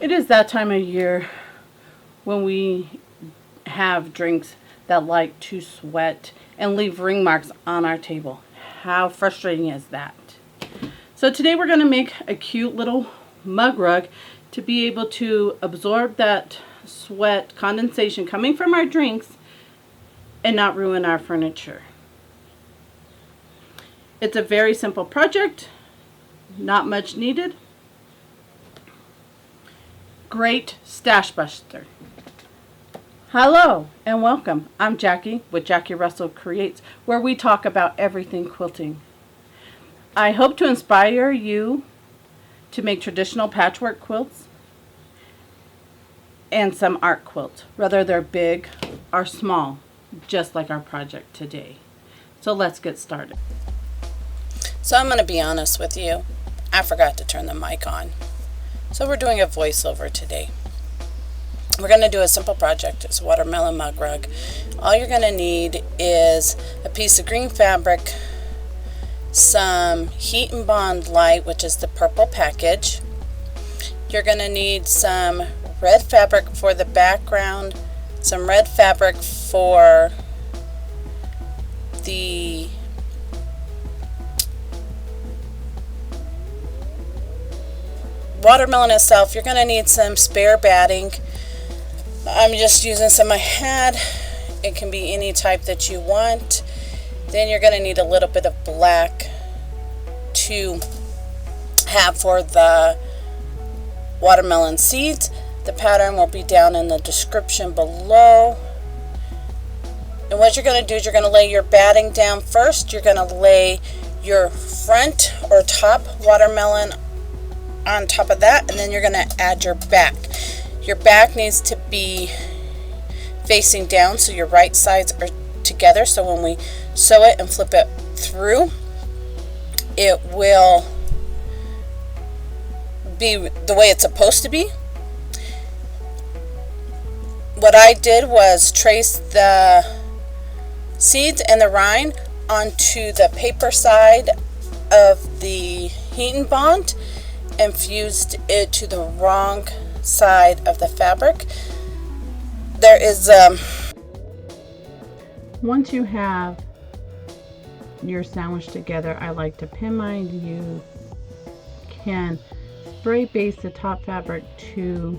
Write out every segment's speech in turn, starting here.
It is that time of year when we have drinks that like to sweat and leave ring marks on our table. How frustrating is that? So today we're going to make a cute little mug rug to be able to absorb that sweat condensation coming from our drinks and not ruin our furniture. It's a very simple project, not much needed. Great stash buster. Hello and welcome. I'm Jackie with Jackie Russell Creates, where we talk about everything quilting. I hope to inspire you to make traditional patchwork quilts and some art quilts, whether they're big or small, just like our project today. So let's get started. So I'm going to be honest with you. I forgot to turn the mic on. So we're doing a voiceover today. We're going to do a simple project. It's a watermelon mug rug. All you're going to need is a piece of green fabric, some Heat and Bond Light, which is the purple package. You're going to need some red fabric for the background, some red fabric for the watermelon itself. You're going to need some spare batting. I'm just using some I had. It can be any type that you want. Then you're going to need a little bit of black to have for the watermelon seeds. The pattern will be down in the description below. And what you're going to do is you're going to lay your batting down first. You're going to lay your front or top watermelon on top of that, and then you're going to add your back. Your back needs to be facing down so your right sides are together, so when we sew it and flip it through, it will be the way it's supposed to be. What I did was trace the seeds and the rind onto the paper side of the Heat and Bond and fused it to the wrong side of the fabric. There is Once you have your sandwich together, I like to pin mine. You can spray base the top fabric to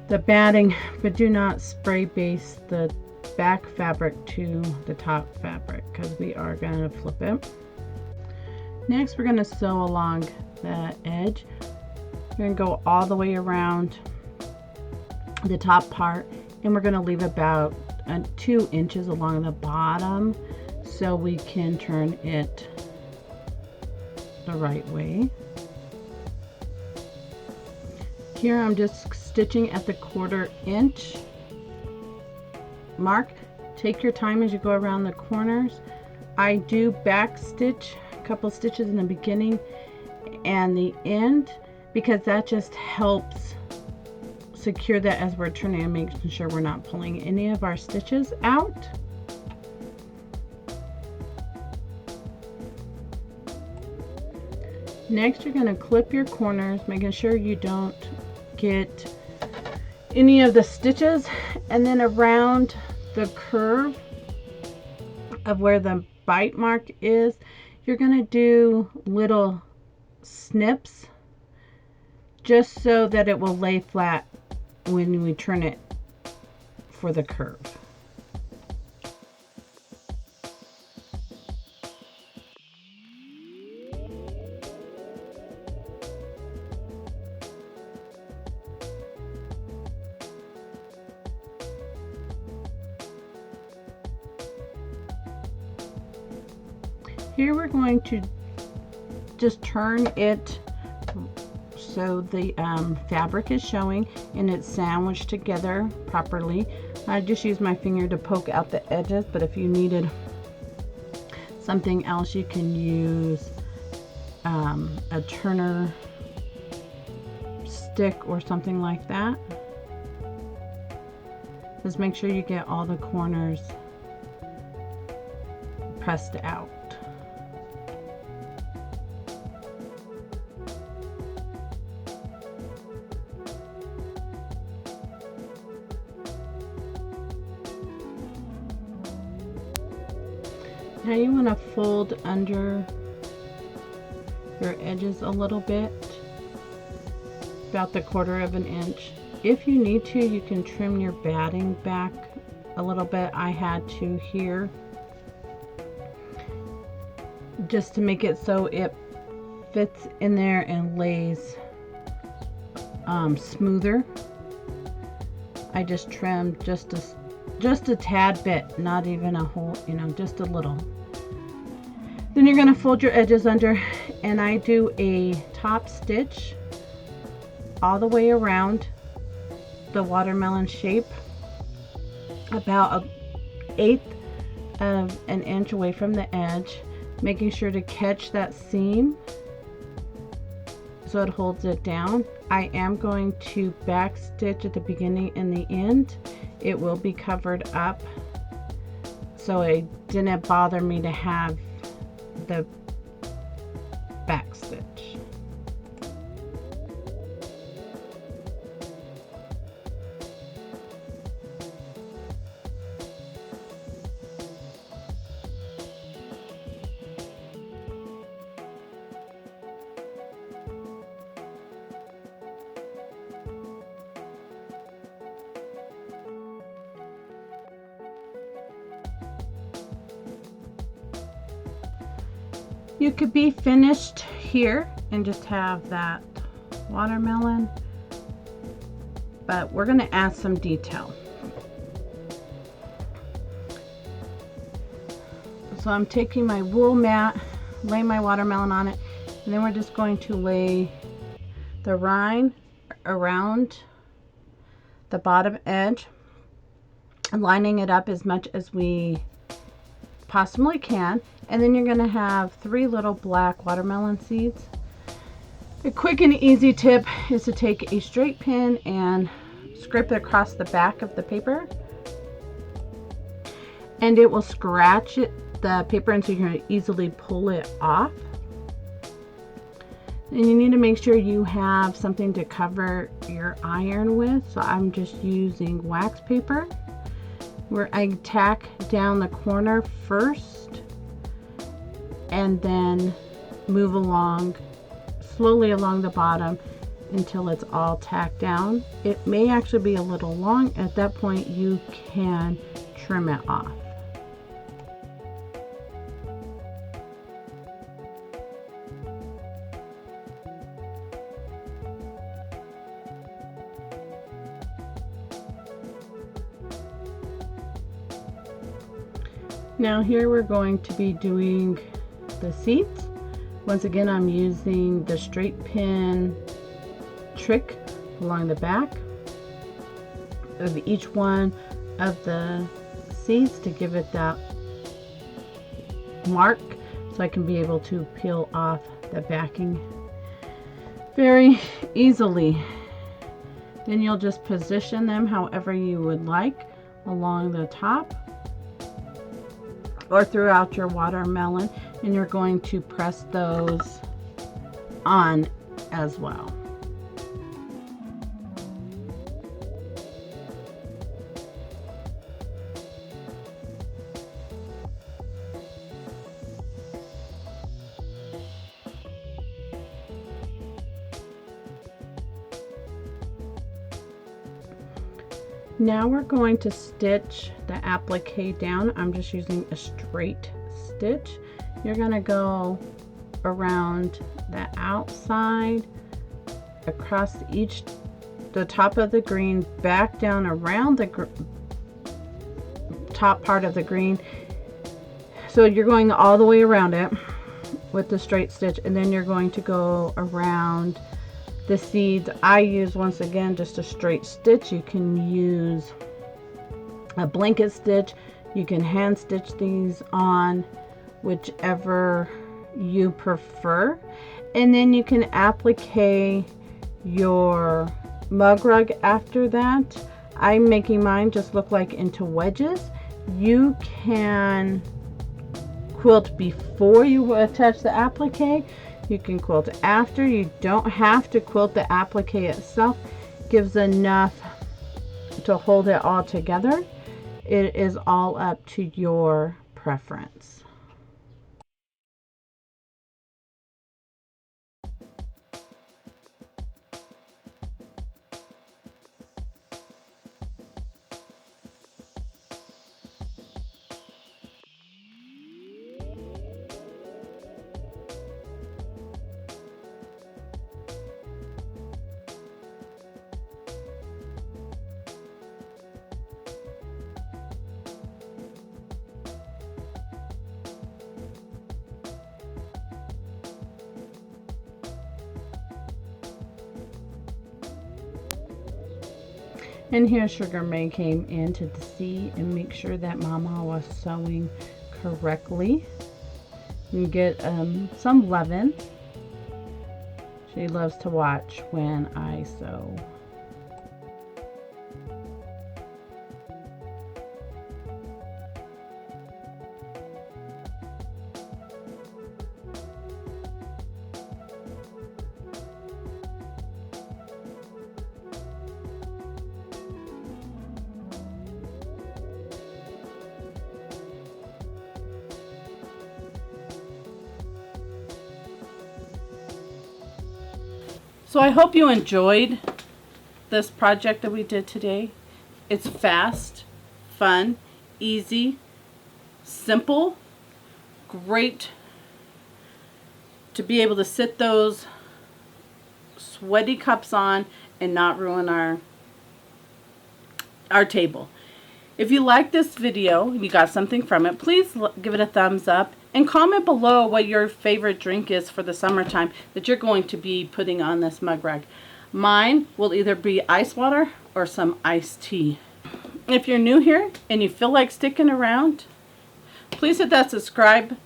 the batting, but do not spray base the back fabric to the top fabric because we are going to flip it. Next, we're going to sew along the edge. We're going to go all the way around the top part, and we're going to leave about 2 inches along the bottom so we can turn it the right way. Here I'm just stitching at the 1/4 inch mark. Take your time as you go around the corners. I do back stitch a couple stitches in the beginning and the end because that just helps secure that as we're turning and making sure we're not pulling any of our stitches out. Next, you're going to clip your corners, making sure you don't get any of the stitches, and then around the curve of where the bite mark is, you're going to do little snips just so that it will lay flat when we turn it for the curve. Here we're going to just turn it so the fabric is showing and it's sandwiched together properly. I just use my finger to poke out the edges, but if you needed something else, you can use a turner stick or something like that. Just make sure you get all the corners pressed out. Now you want to fold under your edges a little bit, about the 1/4 of an inch. If you need to, you can trim your batting back a little bit. I had to here, just to make it so it fits in there and lays smoother. I just trimmed just a tad bit, not even a whole, just a little. Then you're going to fold your edges under, and I do a top stitch all the way around the watermelon shape, about 1/8 of an inch away from the edge, making sure to catch that seam so it holds it down. I am going to back stitch at the beginning and the end. It will be covered up, so it didn't bother me to have the back stitch. You could be finished here and just have that watermelon, but we're going to add some detail. So I'm taking my wool mat, lay my watermelon on it, and then we're just going to lay the rind around the bottom edge, lining it up as much as we possibly can. And then you're going to have 3 little black watermelon seeds. A quick and easy tip is to take a straight pin and scrape it across the back of the paper, and it will scratch the paper, and so you can easily pull it off. And you need to make sure you have something to cover your iron with, so I'm just using wax paper, where I tack down the corner first and then move along slowly along the bottom until it's all tacked down. It may actually be a little long. At that point you can trim it off. Now here we're going to be doing the seats. Once again, I'm using the straight pin trick along the back of each one of the seeds to give it that mark, so I can be able to peel off the backing very easily. Then you'll just position them however you would like along the top or throughout your watermelon, and you're going to press those on as well. Now we're going to stitch the applique down. I'm just using a straight stitch. You're going to go around the outside, across the top of the green, back down around the top part of the green. So you're going all the way around it with the straight stitch, and then you're going to go around the seeds. I use, once again, just a straight stitch. You can use a blanket stitch. You can hand stitch these on, whichever you prefer. And then you can applique your mug rug after that. I'm making mine just look like into wedges. You can quilt before you attach the applique. You can quilt after. You don't have to quilt the applique itself. Gives enough to hold it all together. It is all up to your preference. And here Sugar May came in to see and make sure that Mama was sewing correctly. You get some leaven. She loves to watch when I sew. So I hope you enjoyed this project that we did today. It's fast, fun, easy, simple, great to be able to sit those sweaty cups on and not ruin our table. If you like this video, you got something from it, please give it a thumbs up and comment below what your favorite drink is for the summertime that you're going to be putting on this mug rug. Mine will either be ice water or some iced tea. If you're new here and you feel like sticking around, please hit that subscribe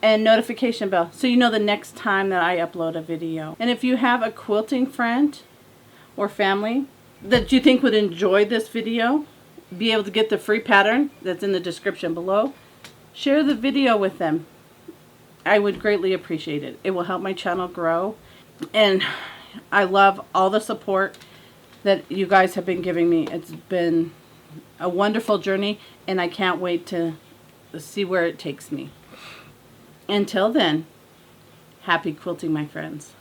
and notification bell so you know the next time that I upload a video. And if you have a quilting friend or family that you think would enjoy this video, be able to get the free pattern that's in the description below, share the video with them. I would greatly appreciate it. It will help my channel grow, and I love all the support that you guys have been giving me. It's been a wonderful journey, and I can't wait to see where it takes me. Until then, happy quilting, my friends.